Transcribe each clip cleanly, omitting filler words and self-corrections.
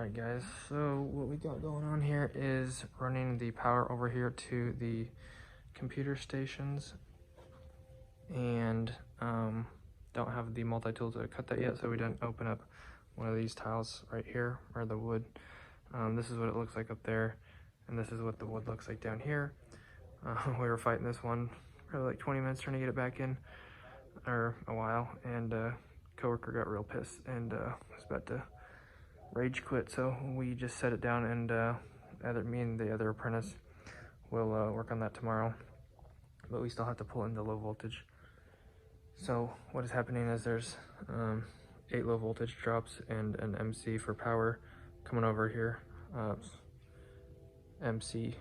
Alright guys, so what we got going on here is running the power over here to the computer stations, and don't have the multi-tool to cut that yet, so we didn't open up one of these tiles right here, or the wood. This is what it looks like up there, and this is what the wood looks like down here. We were fighting this one probably like 20 minutes trying to get it back in, or a while, and coworker got real pissed and was about to rage quit, so we just set it down, and me and the other apprentice will work on that tomorrow, but we still have to pull in the low voltage. So what is happening is there's 8 low voltage drops and an MC for power coming over here, MC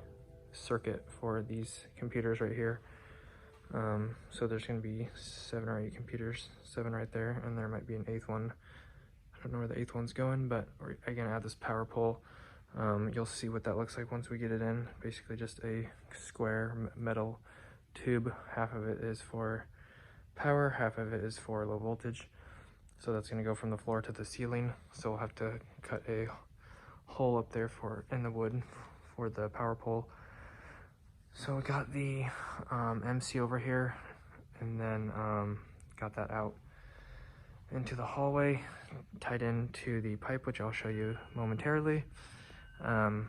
circuit for these computers right here. So there's going to be 7 or 8 computers, 7 right there, and there might be an 8th one. I don't know where the 8th one's going, but we're going to add this power pole. You'll see what that looks like once we get it in. Basically just a square metal tube. Half of it is for power, half of it is for low voltage. So that's going to go from the floor to the ceiling. So we'll have to cut a hole up there in the wood for the power pole. So we got the MC over here, and then got that out into the hallway, tied into the pipe, which I'll show you momentarily. And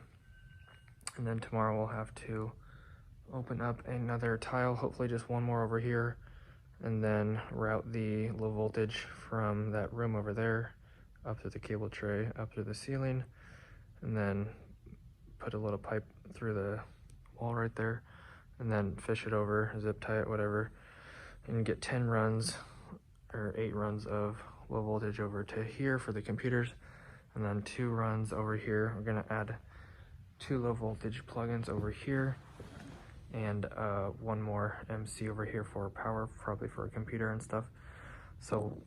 then tomorrow we'll have to open up another tile, hopefully just one more over here, and then route the low voltage from that room over there up through the cable tray, up through the ceiling, and then put a little pipe through the wall right there, and then fish it over, zip tie it, whatever, and get 10 runs or 8 runs of low voltage over to here for the computers, and then 2 runs over here. We're gonna add 2 low voltage plugins over here, and 1 more MC over here for power, probably for a computer and stuff. So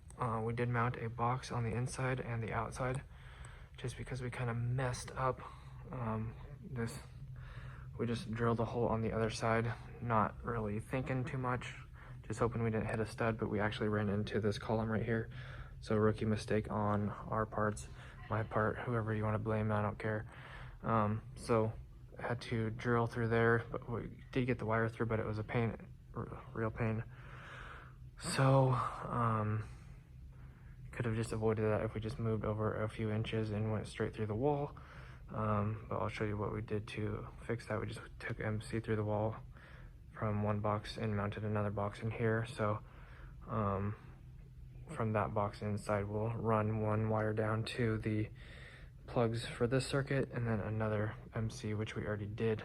we did mount a box on the inside and the outside, just because we kind of messed up this. We just drilled a hole on the other side, not really thinking too much, just hoping we didn't hit a stud, but we actually ran into this column right here. So rookie mistake on our parts, my part, whoever you want to blame, I don't care. So I had to drill through there, but we did get the wire through, but it was a pain, real pain. So could have just avoided that if we just moved over a few inches and went straight through the wall. But I'll show you what we did to fix that. We just took MC through the wall from one box and mounted another box in here. So from that box inside, we'll run 1 wire down to the plugs for this circuit, and then another MC, which we already did,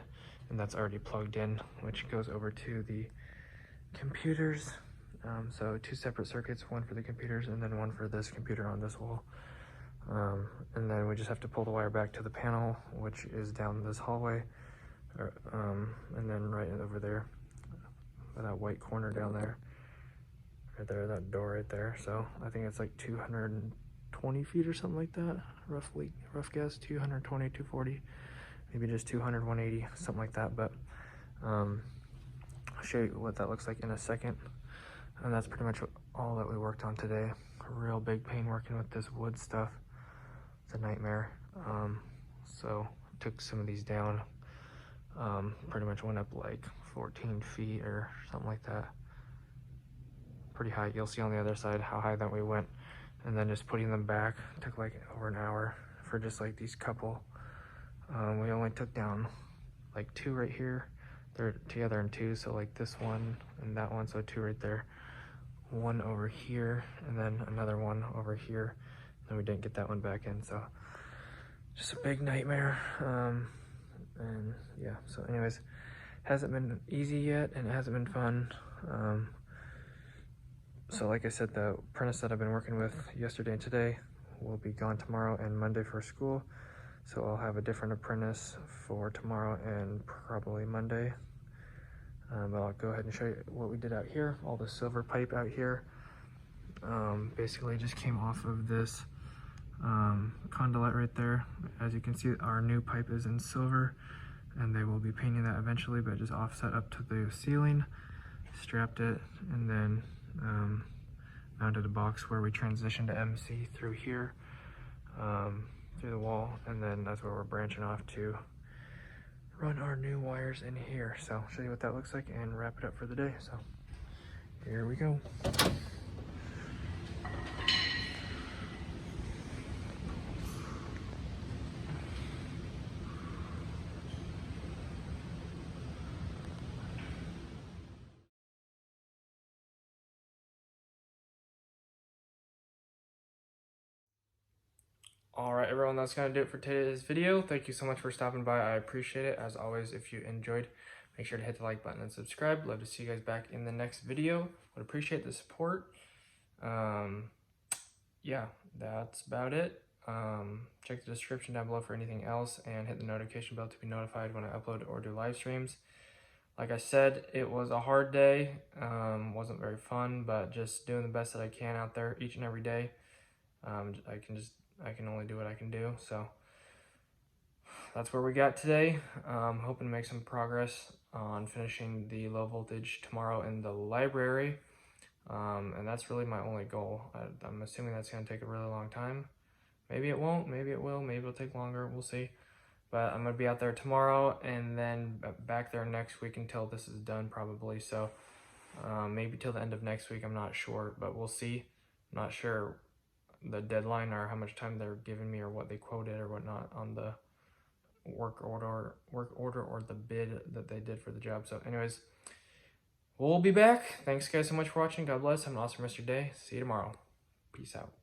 and that's already plugged in, which goes over to the computers. So 2 separate circuits, 1 for the computers and then 1 for this computer on this wall. And then we just have to pull the wire back to the panel, which is down this hallway, and then right over there, that white corner down there, right there, that door right there. So I think it's like 220 feet or something like that, rough guess, 220, 240, maybe just 200, 180, something like that. But I'll show you what that looks like in a second. And that's pretty much all that we worked on today. Real big pain working with this wood stuff. It's a nightmare. So took some of these down. Pretty much went up like 14 feet or something like that. Pretty high. You'll see on the other side how high that we went. And then just putting them back took like over an hour for just like these couple. We only took down like 2 right here. They're together in 2, so like this one and that one, so 2 right there. 1 over here, and then another 1 over here. And we didn't get that one back in, so just a big nightmare. And yeah, so anyways, hasn't been easy yet, and it hasn't been fun. So like I said, the apprentice that I've been working with yesterday and today will be gone tomorrow and Monday for school. So I'll have a different apprentice for tomorrow and probably Monday. But I'll go ahead and show you what we did out here. All the silver pipe out here basically just came off of this conduit right there. As you can see, our new pipe is in silver, and they will be painting that eventually, but just offset up to the ceiling, strapped it, and then mounted a box where we transitioned to MC through here. through the wall, and then that's where we're branching off to run our new wires in here. So I'll show you what that looks like and wrap it up for the day. So here we go. All right, everyone, that's going to do it for today's video. Thank you so much for stopping by. I appreciate it. As always, if you enjoyed, make sure to hit the like button and subscribe. Love to see you guys back in the next video. Would appreciate the support. Yeah, that's about it. Check the description down below for anything else, and hit the notification bell to be notified when I upload or do live streams. Like I said, it was a hard day. Wasn't very fun, but just doing the best that I can out there each and every day. I can only do what I can do. So that's where we got today. Hoping to make some progress on finishing the low voltage tomorrow in the library. And that's really my only goal. I'm assuming that's going to take a really long time. Maybe it won't, maybe it will, maybe it'll take longer, we'll see. But I'm going to be out there tomorrow and then back there next week until this is done probably. So maybe till the end of next week, I'm not sure, but we'll see. I'm not sure the deadline or how much time they're giving me or what they quoted or whatnot on the work order or the bid that they did for the job. So anyways, we'll be back. Thanks guys so much for watching. God bless. Have an awesome rest of your day. See you tomorrow. Peace out.